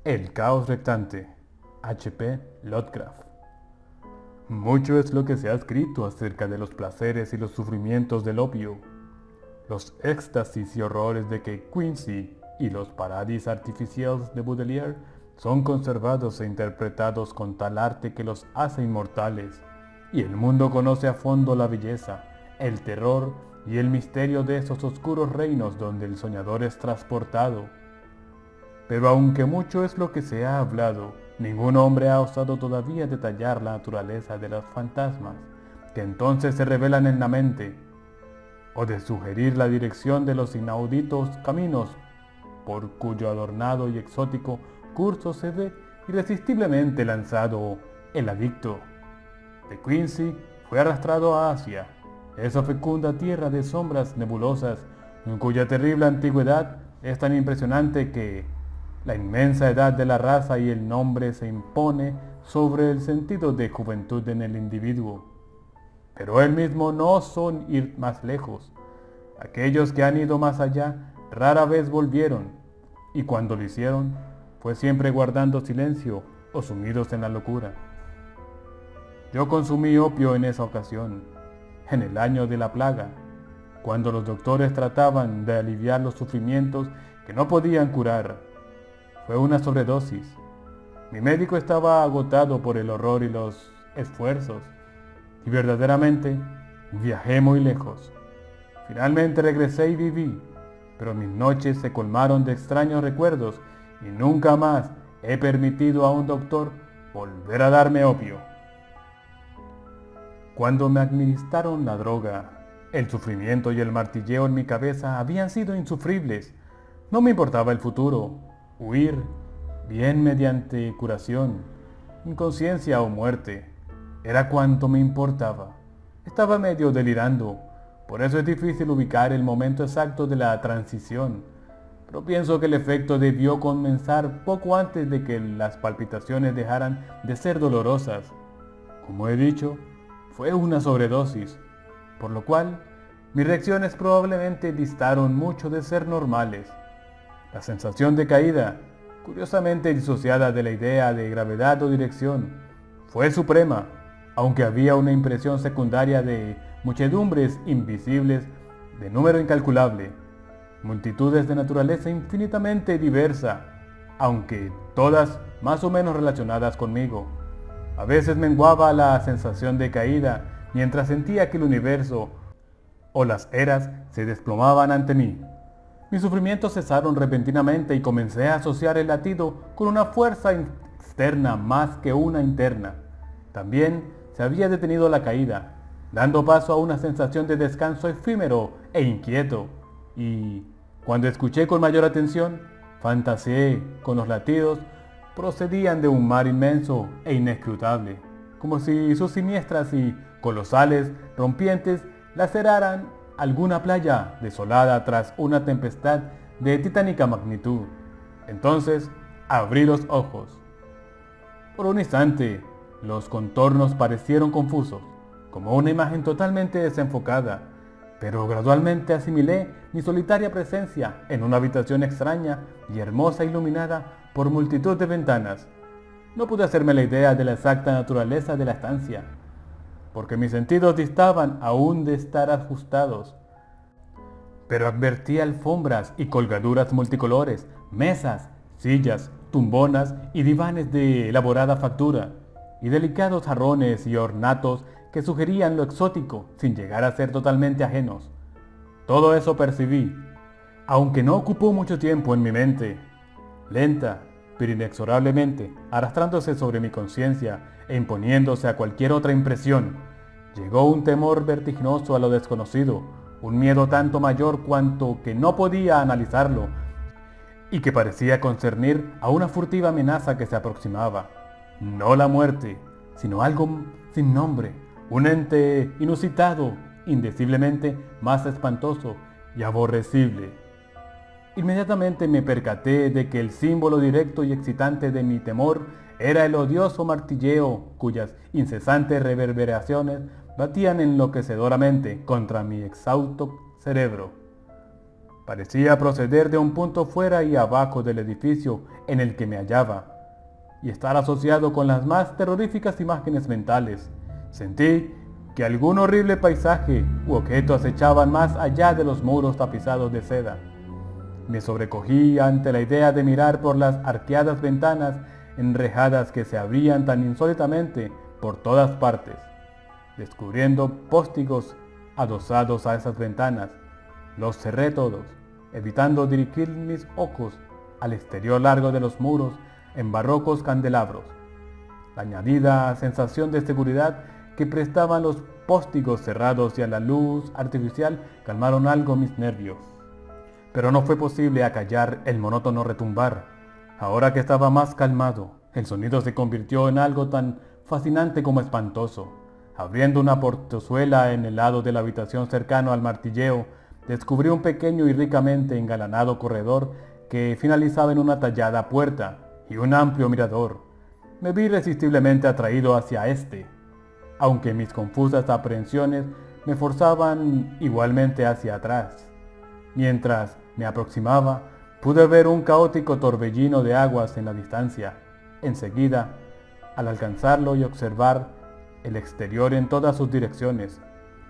El caos rectante. H.P. Lovecraft. Mucho es lo que se ha escrito acerca de los placeres y los sufrimientos del opio, los éxtasis y horrores de que Quincy y los paradis artificiales de Baudelaire son conservados e interpretados con tal arte que los hace inmortales, y el mundo conoce a fondo la belleza, el terror y el misterio de esos oscuros reinos donde el soñador es transportado. Pero aunque mucho es lo que se ha hablado, ningún hombre ha osado todavía detallar la naturaleza de los fantasmas que entonces se revelan en la mente, o de sugerir la dirección de los inauditos caminos por cuyo adornado y exótico curso se ve irresistiblemente lanzado el adicto. De Quincy fue arrastrado a Asia, esa fecunda tierra de sombras nebulosas, en cuya terrible antigüedad es tan impresionante que la inmensa edad de la raza y el nombre se impone sobre el sentido de juventud en el individuo. Pero él mismo no osó ir más lejos. Aquellos que han ido más allá rara vez volvieron, y cuando lo hicieron, fue siempre guardando silencio o sumidos en la locura. Yo consumí opio en esa ocasión, en el año de la plaga, cuando los doctores trataban de aliviar los sufrimientos que no podían curar. Fue una sobredosis. Mi médico estaba agotado por el horror y los esfuerzos, y verdaderamente viajé muy lejos. Finalmente regresé y viví, pero mis noches se colmaron de extraños recuerdos y nunca más he permitido a un doctor volver a darme opio. Cuando me administraron la droga, el sufrimiento y el martilleo en mi cabeza habían sido insufribles. No me importaba el futuro. Huir, bien mediante curación, inconsciencia o muerte, era cuanto me importaba. Estaba medio delirando, por eso es difícil ubicar el momento exacto de la transición, pero pienso que el efecto debió comenzar poco antes de que las palpitaciones dejaran de ser dolorosas. Como he dicho, fue una sobredosis, por lo cual mis reacciones probablemente distaron mucho de ser normales. La sensación de caída, curiosamente disociada de la idea de gravedad o dirección, fue suprema, aunque había una impresión secundaria de muchedumbres invisibles de número incalculable, multitudes de naturaleza infinitamente diversa, aunque todas más o menos relacionadas conmigo. A veces menguaba la sensación de caída mientras sentía que el universo o las eras se desplomaban ante mí. Mis sufrimientos cesaron repentinamente y comencé a asociar el latido con una fuerza externa más que una interna. También se había detenido la caída, dando paso a una sensación de descanso efímero e inquieto, y cuando escuché con mayor atención, fantaseé con los latidos procedían de un mar inmenso e inescrutable, como si sus siniestras y colosales rompientes laceraran alguna playa desolada tras una tempestad de titánica magnitud. Entonces abrí los ojos. Por un instante, los contornos parecieron confusos, como una imagen totalmente desenfocada, pero gradualmente asimilé mi solitaria presencia en una habitación extraña y hermosa iluminada por multitud de ventanas. No pude hacerme la idea de la exacta naturaleza de la estancia, porque mis sentidos distaban aún de estar ajustados. Pero advertí alfombras y colgaduras multicolores, mesas, sillas, tumbonas y divanes de elaborada factura, y delicados jarrones y ornatos que sugerían lo exótico sin llegar a ser totalmente ajenos. Todo eso percibí, aunque no ocupó mucho tiempo en mi mente. Lenta, pero inexorablemente, arrastrándose sobre mi conciencia e imponiéndose a cualquier otra impresión, llegó un temor vertiginoso a lo desconocido, un miedo tanto mayor cuanto que no podía analizarlo, y que parecía concernir a una furtiva amenaza que se aproximaba. No la muerte, sino algo sin nombre, un ente inusitado, indeciblemente más espantoso y aborrecible. Inmediatamente me percaté de que el símbolo directo y excitante de mi temor era el odioso martilleo cuyas incesantes reverberaciones batían enloquecedoramente contra mi exhausto cerebro. Parecía proceder de un punto fuera y abajo del edificio en el que me hallaba, y estar asociado con las más terroríficas imágenes mentales. Sentí que algún horrible paisaje u objeto acechaban más allá de los muros tapizados de seda. Me sobrecogí ante la idea de mirar por las arqueadas ventanas enrejadas que se abrían tan insólitamente por todas partes, descubriendo póstigos adosados a esas ventanas. Los cerré todos, evitando dirigir mis ojos al exterior largo de los muros en barrocos candelabros. La añadida sensación de seguridad que prestaban los póstigos cerrados y a la luz artificial calmaron algo mis nervios. Pero no fue posible acallar el monótono retumbar. Ahora que estaba más calmado, el sonido se convirtió en algo tan fascinante como espantoso. Abriendo una portezuela en el lado de la habitación cercano al martilleo, descubrí un pequeño y ricamente engalanado corredor que finalizaba en una tallada puerta y un amplio mirador. Me vi irresistiblemente atraído hacia este, aunque mis confusas aprehensiones me forzaban igualmente hacia atrás. Mientras me aproximaba, pude ver un caótico torbellino de aguas en la distancia. Enseguida, al alcanzarlo y observar el exterior en todas sus direcciones,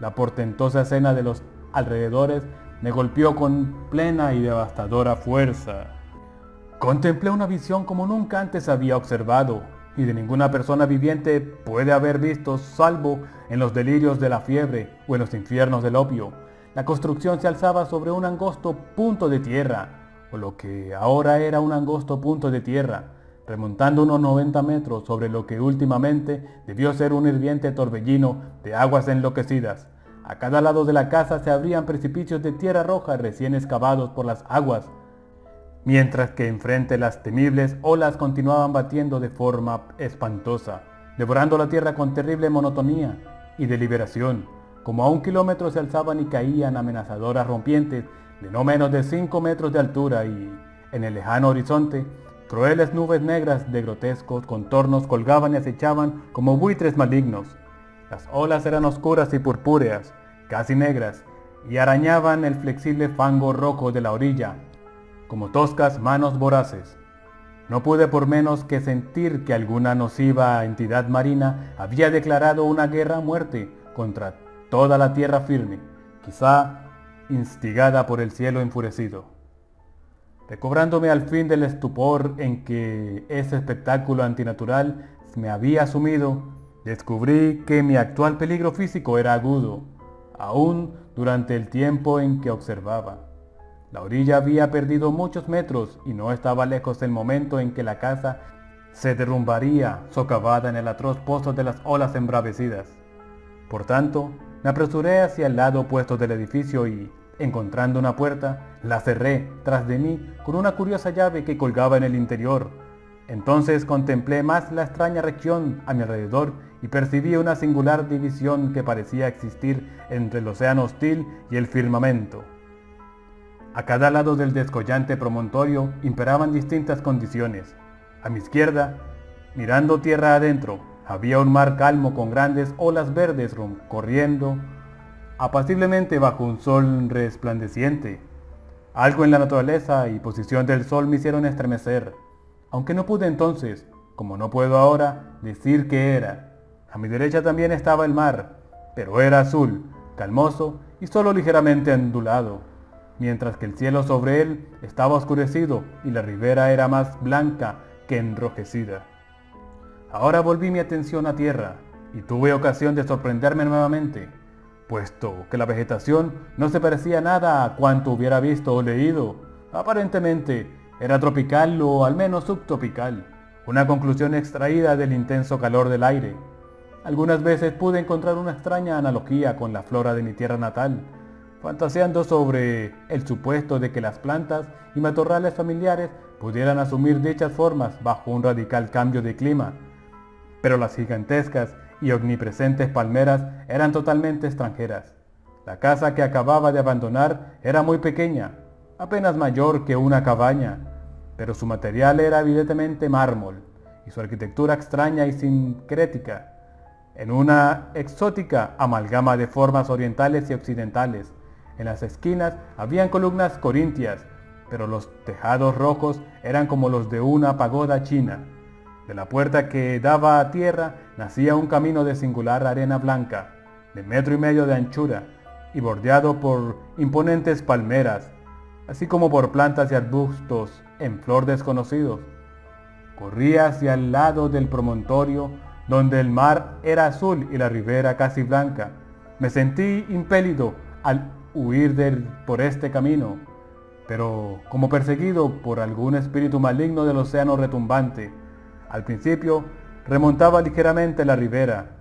la portentosa escena de los alrededores me golpeó con plena y devastadora fuerza. Contemplé una visión como nunca antes había observado, y de ninguna persona viviente puede haber visto, salvo en los delirios de la fiebre o en los infiernos del opio. La construcción se alzaba sobre un angosto punto de tierra, o lo que ahora era un angosto punto de tierra, remontando unos 90 metros sobre lo que últimamente debió ser un hirviente torbellino de aguas enloquecidas. A cada lado de la casa se abrían precipicios de tierra roja recién excavados por las aguas, mientras que enfrente las temibles olas continuaban batiendo de forma espantosa, devorando la tierra con terrible monotonía y deliberación. Como a 1 kilómetro se alzaban y caían amenazadoras rompientes de no menos de 5 metros de altura y, en el lejano horizonte, crueles nubes negras de grotescos contornos colgaban y acechaban como buitres malignos. Las olas eran oscuras y purpúreas, casi negras, y arañaban el flexible fango rojo de la orilla, como toscas manos voraces. No pude por menos que sentir que alguna nociva entidad marina había declarado una guerra a muerte contra toda la tierra firme, quizá instigada por el cielo enfurecido. Recobrándome al fin del estupor en que ese espectáculo antinatural me había sumido, descubrí que mi actual peligro físico era agudo, aún durante el tiempo en que observaba. La orilla había perdido muchos metros y no estaba lejos el momento en que la casa se derrumbaría socavada en el atroz pozo de las olas embravecidas. Por tanto, me apresuré hacia el lado opuesto del edificio y, encontrando una puerta, la cerré tras de mí con una curiosa llave que colgaba en el interior. Entonces contemplé más la extraña región a mi alrededor y percibí una singular división que parecía existir entre el océano hostil y el firmamento. A cada lado del descollante promontorio imperaban distintas condiciones. A mi izquierda, mirando tierra adentro, había un mar calmo con grandes olas verdes corriendo apaciblemente bajo un sol resplandeciente. Algo en la naturaleza y posición del sol me hicieron estremecer, aunque no pude entonces, como no puedo ahora, decir qué era. A mi derecha también estaba el mar, pero era azul, calmoso y solo ligeramente ondulado, mientras que el cielo sobre él estaba oscurecido y la ribera era más blanca que enrojecida. Ahora volví mi atención a tierra y tuve ocasión de sorprenderme nuevamente, puesto que la vegetación no se parecía nada a cuanto hubiera visto o leído. Aparentemente era tropical o al menos subtropical, una conclusión extraída del intenso calor del aire. Algunas veces pude encontrar una extraña analogía con la flora de mi tierra natal, fantaseando sobre el supuesto de que las plantas y matorrales familiares pudieran asumir dichas formas bajo un radical cambio de clima. Pero las gigantescas y omnipresentes palmeras eran totalmente extranjeras. La casa que acababa de abandonar era muy pequeña, apenas mayor que una cabaña, pero su material era evidentemente mármol, y su arquitectura extraña y sincrética, en una exótica amalgama de formas orientales y occidentales. En las esquinas habían columnas corintias, pero los tejados rojos eran como los de una pagoda china. De la puerta que daba a tierra nacía un camino de singular arena blanca, de 1,5 metros de anchura, y bordeado por imponentes palmeras, así como por plantas y arbustos en flor desconocidos. Corría hacia el lado del promontorio, donde el mar era azul y la ribera casi blanca. Me sentí impelido al huir por este camino, pero como perseguido por algún espíritu maligno del océano retumbante. Al principio remontaba ligeramente la ribera,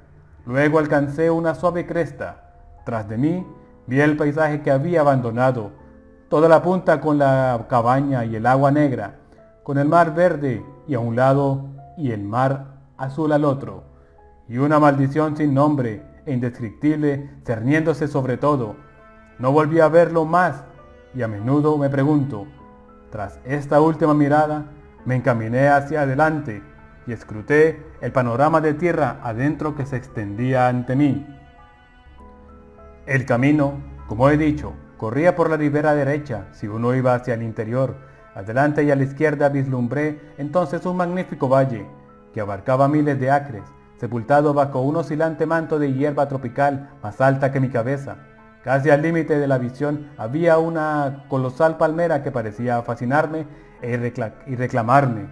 luego alcancé una suave cresta. Tras de mí vi el paisaje que había abandonado, toda la punta con la cabaña y el agua negra, con el mar verde y a un lado y el mar azul al otro, y una maldición sin nombre e indescriptible cerniéndose sobre todo. No volví a verlo más y a menudo me pregunto, tras esta última mirada, me encaminé hacia adelante y escruté el panorama de tierra adentro que se extendía ante mí. El camino, como he dicho, corría por la ribera derecha si uno iba hacia el interior. Adelante y a la izquierda vislumbré entonces un magnífico valle que abarcaba miles de acres, sepultado bajo un oscilante manto de hierba tropical más alta que mi cabeza. Casi al límite de la visión había una colosal palmera que parecía fascinarme y reclamarme.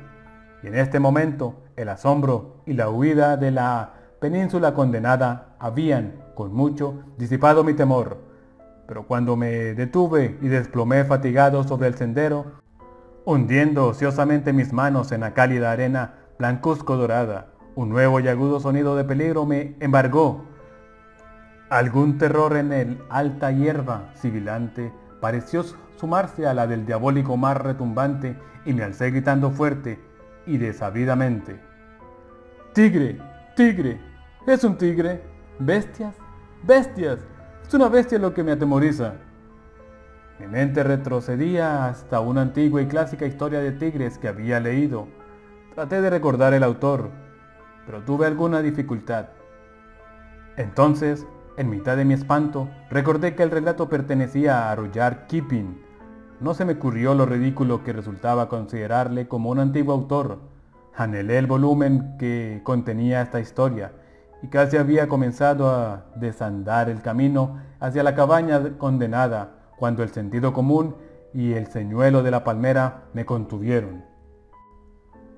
Y en este momento el asombro y la huida de la península condenada habían, con mucho, disipado mi temor. Pero cuando me detuve y desplomé fatigado sobre el sendero, hundiendo ociosamente mis manos en la cálida arena blancuzco dorada, un nuevo y agudo sonido de peligro me embargó. Algún terror en el alta hierba sibilante pareció sumarse a la del diabólico mar retumbante y me alcé gritando fuerte y desabridamente: ¡Tigre! ¡Tigre! ¡Es un tigre! ¡Bestias! ¡Bestias! Es una bestia lo que me atemoriza. Mi mente retrocedía hasta una antigua y clásica historia de tigres que había leído. Traté de recordar el autor, pero tuve alguna dificultad. Entonces, en mitad de mi espanto, recordé que el relato pertenecía a Rudyard Kipling. No se me ocurrió lo ridículo que resultaba considerarle como un antiguo autor. Anhelé el volumen que contenía esta historia y casi había comenzado a desandar el camino hacia la cabaña condenada, cuando el sentido común y el señuelo de la palmera me contuvieron.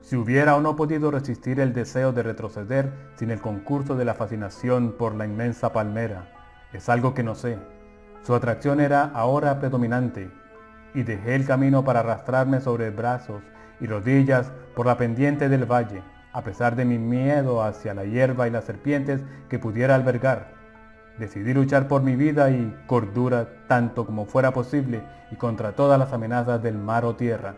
Si hubiera o no podido resistir el deseo de retroceder sin el concurso de la fascinación por la inmensa palmera, es algo que no sé. Su atracción era ahora predominante, y dejé el camino para arrastrarme sobre brazos y rodillas por la pendiente del valle, a pesar de mi miedo hacia la hierba y las serpientes que pudiera albergar. Decidí luchar por mi vida y cordura tanto como fuera posible y contra todas las amenazas del mar o tierra,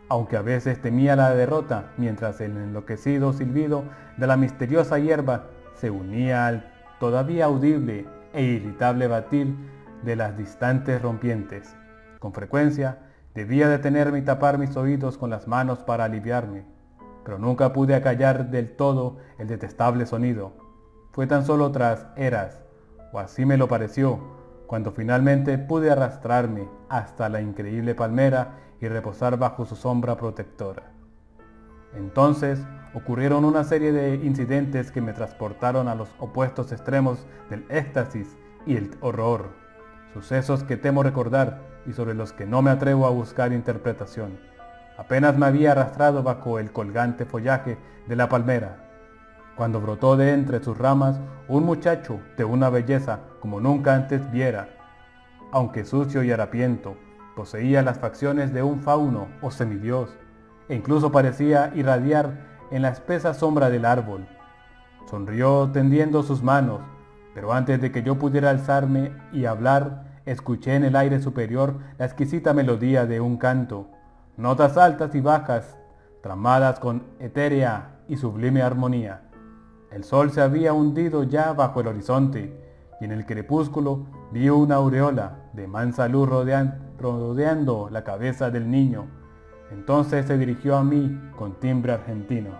aunque a veces temía la derrota mientras el enloquecido silbido de la misteriosa hierba se unía al todavía audible e irritable batir de las distantes rompientes. Con frecuencia debía detenerme y tapar mis oídos con las manos para aliviarme, pero nunca pude acallar del todo el detestable sonido. Fue tan solo tras eras, o así me lo pareció, cuando finalmente pude arrastrarme hasta la increíble palmera y reposar bajo su sombra protectora. Entonces ocurrieron una serie de incidentes que me transportaron a los opuestos extremos del éxtasis y el horror, sucesos que temo recordar y sobre los que no me atrevo a buscar interpretación. Apenas me había arrastrado bajo el colgante follaje de la palmera, cuando brotó de entre sus ramas un muchacho de una belleza como nunca antes viera. Aunque sucio y harapiento, poseía las facciones de un fauno o semidios, e incluso parecía irradiar en la espesa sombra del árbol. Sonrió tendiendo sus manos, pero antes de que yo pudiera alzarme y hablar, escuché en el aire superior la exquisita melodía de un canto, notas altas y bajas, tramadas con etérea y sublime armonía. El sol se había hundido ya bajo el horizonte, y en el crepúsculo vi una aureola de mansa luz rodeando la cabeza del niño. Entonces se dirigió a mí con timbre argentino.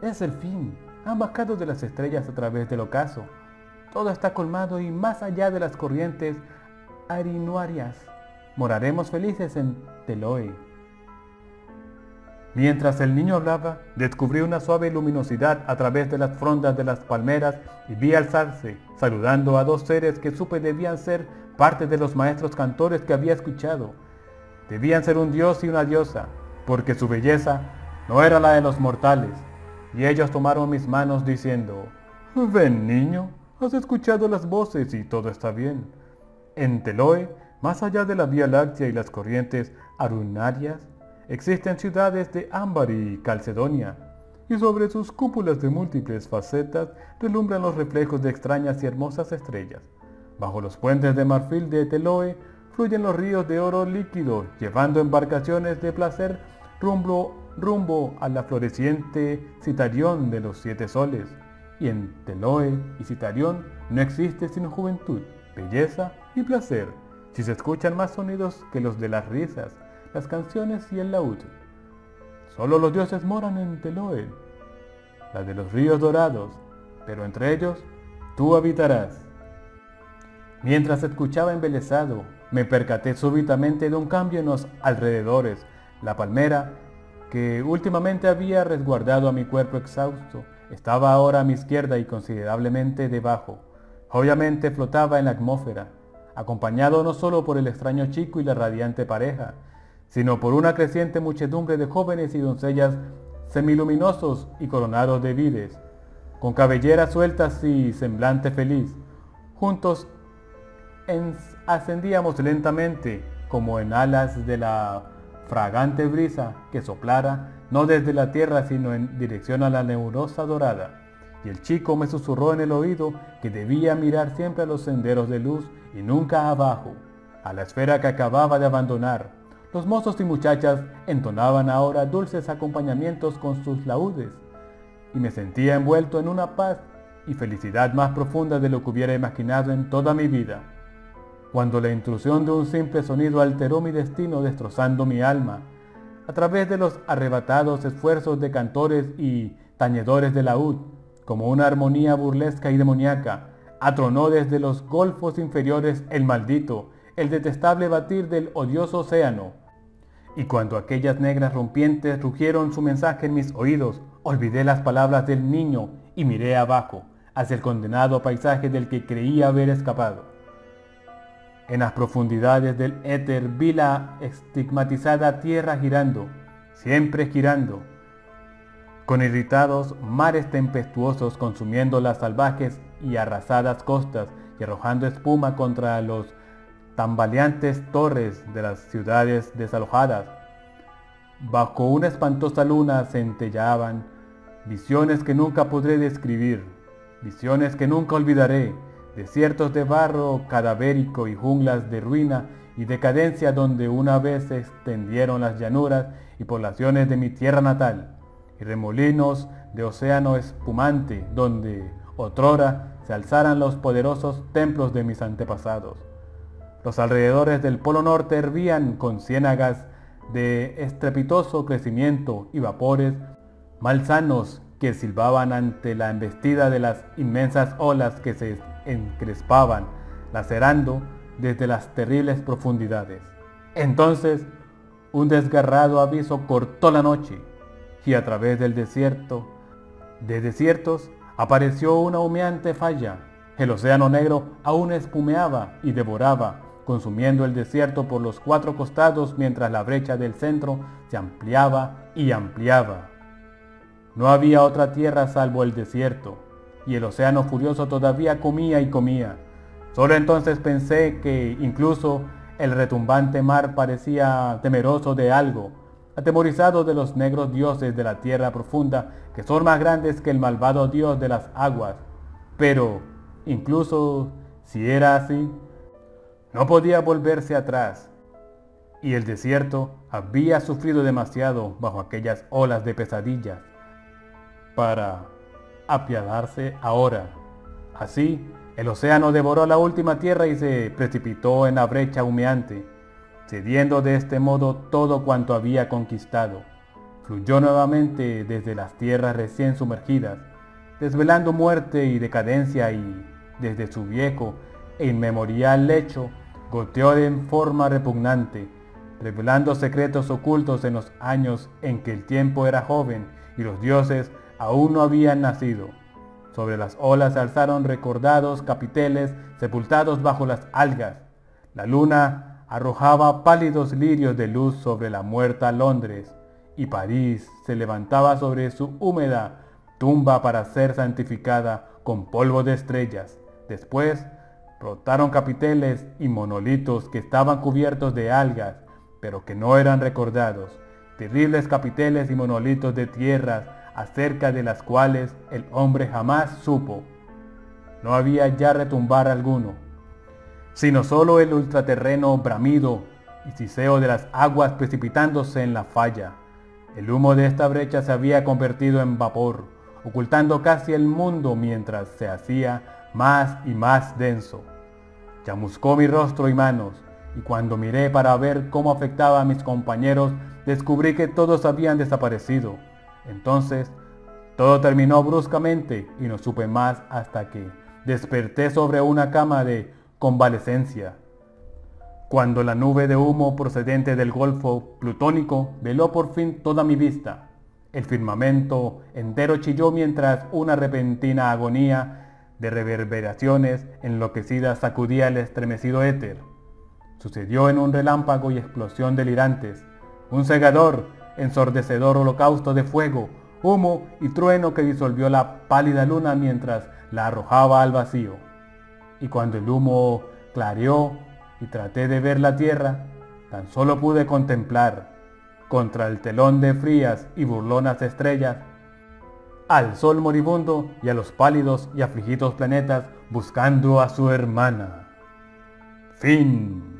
Es el fin. Han bajado de las estrellas a través del ocaso. Todo está colmado y más allá de las corrientes Arinuarias. Moraremos felices en Teloe. Mientras el niño hablaba, descubrí una suave luminosidad a través de las frondas de las palmeras y vi alzarse, saludando a dos seres que supe debían ser parte de los maestros cantores que había escuchado. Debían ser un dios y una diosa, porque su belleza no era la de los mortales. Y ellos tomaron mis manos diciendo: «Ven, niño, has escuchado las voces y todo está bien. En Teloe, más allá de la Vía Láctea y las corrientes arunarias, existen ciudades de ámbar y calcedonia, y sobre sus cúpulas de múltiples facetas relumbran los reflejos de extrañas y hermosas estrellas. Bajo los puentes de marfil de Teloe fluyen los ríos de oro líquido, llevando embarcaciones de placer rumbo a la floreciente Citarión de los 7 soles. Y en Teloe y Citarión no existe sino juventud, belleza y placer, si se escuchan más sonidos que los de las risas, las canciones y el laúd. Solo los dioses moran en Teloe, la de los ríos dorados, pero entre ellos tú habitarás». Mientras escuchaba embelesado, me percaté súbitamente de un cambio en los alrededores. La palmera, que últimamente había resguardado a mi cuerpo exhausto, estaba ahora a mi izquierda y considerablemente debajo. Obviamente flotaba en la atmósfera, acompañado no solo por el extraño chico y la radiante pareja, sino por una creciente muchedumbre de jóvenes y doncellas semiluminosos y coronados de vides, con cabelleras sueltas y semblante feliz. Juntos ascendíamos lentamente, como en alas de la fragante brisa que soplara, no desde la tierra sino en dirección a la nebulosa dorada. Y el chico me susurró en el oído que debía mirar siempre a los senderos de luz y nunca abajo, a la esfera que acababa de abandonar. Los mozos y muchachas entonaban ahora dulces acompañamientos con sus laúdes, y me sentía envuelto en una paz y felicidad más profunda de lo que hubiera imaginado en toda mi vida. Cuando la intrusión de un simple sonido alteró mi destino, destrozando mi alma, a través de los arrebatados esfuerzos de cantores y tañedores de laúd, como una armonía burlesca y demoníaca, atronó desde los golfos inferiores el maldito, el detestable batir del odioso océano. Y cuando aquellas negras rompientes rugieron su mensaje en mis oídos, olvidé las palabras del niño y miré abajo, hacia el condenado paisaje del que creía haber escapado. En las profundidades del éter vi la estigmatizada tierra girando, siempre girando, con irritados mares tempestuosos consumiendo las salvajes y arrasadas costas y arrojando espuma contra los tambaleantes torres de las ciudades desalojadas. Bajo una espantosa luna centellaban visiones que nunca podré describir, visiones que nunca olvidaré, desiertos de barro cadavérico y junglas de ruina y decadencia donde una vez se extendieron las llanuras y poblaciones de mi tierra natal, y remolinos de océano espumante donde otrora se alzaran los poderosos templos de mis antepasados. Los alrededores del Polo Norte hervían con ciénagas de estrepitoso crecimiento y vapores malsanos que silbaban ante la embestida de las inmensas olas que se encrespaban, lacerando desde las terribles profundidades. Entonces, un desgarrado aviso cortó la noche, y a través del desierto, de desiertos, apareció una humeante falla. El océano negro aún espumeaba y devoraba, consumiendo el desierto por los 4 costados mientras la brecha del centro se ampliaba y ampliaba. No había otra tierra salvo el desierto, y el océano furioso todavía comía y comía. Solo entonces pensé que incluso el retumbante mar parecía temeroso de algo, atemorizado de los negros dioses de la tierra profunda, que son más grandes que el malvado dios de las aguas. Pero, incluso si era así, no podía volverse atrás, y el desierto había sufrido demasiado bajo aquellas olas de pesadillas para apiadarse ahora. Así, el océano devoró la última tierra y se precipitó en la brecha humeante, cediendo de este modo todo cuanto había conquistado. Fluyó nuevamente desde las tierras recién sumergidas, desvelando muerte y decadencia, y desde su viejo e inmemorial lecho goteó en forma repugnante, revelando secretos ocultos en los años en que el tiempo era joven y los dioses aún no habían nacido. Sobre las olas se alzaron recordados capiteles sepultados bajo las algas. La luna arrojaba pálidos lirios de luz sobre la muerta Londres, y París se levantaba sobre su húmeda tumba para ser santificada con polvo de estrellas. Después, brotaron capiteles y monolitos que estaban cubiertos de algas, pero que no eran recordados, terribles capiteles y monolitos de tierras acerca de las cuales el hombre jamás supo. No había ya retumbar alguno, sino solo el ultraterreno bramido y siseo de las aguas precipitándose en la falla. El humo de esta brecha se había convertido en vapor, ocultando casi el mundo mientras se hacía más y más denso. Chamuscó mi rostro y manos, y cuando miré para ver cómo afectaba a mis compañeros, descubrí que todos habían desaparecido. Entonces, todo terminó bruscamente y no supe más hasta que desperté sobre una cama de convalecencia, cuando la nube de humo procedente del golfo plutónico veló por fin toda mi vista. El firmamento entero chilló mientras una repentina agonía de reverberaciones enloquecidas sacudía el estremecido éter. Sucedió en un relámpago y explosión delirantes, un cegador, ensordecedor holocausto de fuego, humo y trueno que disolvió la pálida luna mientras la arrojaba al vacío. Y cuando el humo clareó y traté de ver la tierra, tan solo pude contemplar, contra el telón de frías y burlonas estrellas, al sol moribundo y a los pálidos y afligidos planetas buscando a su hermana. Fin.